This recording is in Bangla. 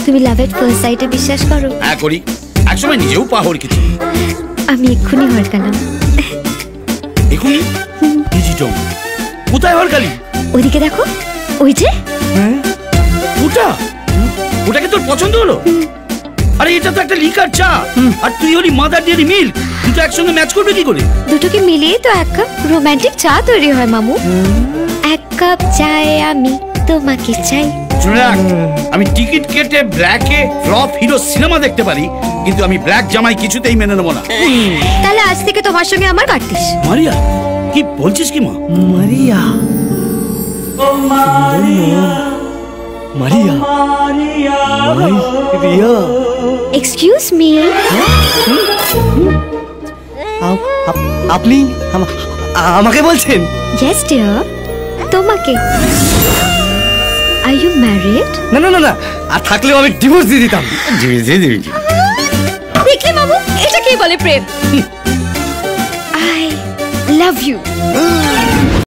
তুমি লাভ এট ফার্স্ট সাইটে বিশ্বাস করো? হ্যাঁ করি, একসময় নিজেও পা হড়কেছি। আমি এক্ষুনি হড়কালাম। এক্ষুনি? কোথায় হড়কালি? ওদিকে দেখো, ওই যে ওটাকে তোর পছন্দ হলো? আরে এটা তো একটা লিকার চা, আর তুই হলি মাদার ডেয়ারি মিল্ক, দুটো একসঙ্গে ম্যাচ করবে কি করে? দুটোকে মিলিয়ে তো এক কাপ রোমান্টিক চা তৈরি হয় মামু। এক কাপ চায়ে আমি তোমাকে চাই। শুনে রাখ, আমি টিকিট কেটে ব্ল্যাকে ফ্লপ হিরো সিনেমা দেখতে পারি, কিন্তু আমি ব্ল্যাক জামাই কিছুতেই মেনে নেবো না। তাহলে আজ থেকে তোমার সঙ্গে আমার কাটতিস। মারিয়া, কি বলছিস কি মা? মারিয়া, মারিয়া, মারিয়া। এক্সকিউজ মি, আপনি আমাকে বলছেন? ইয়েস ডিয়ার, তোমাকে। Are you married? না না না না, আর থাকলেও আমি ডিভোর্স দিয়ে দিতাম। দেখলে বাবু, এটা কি বলে প্রেম? I love you.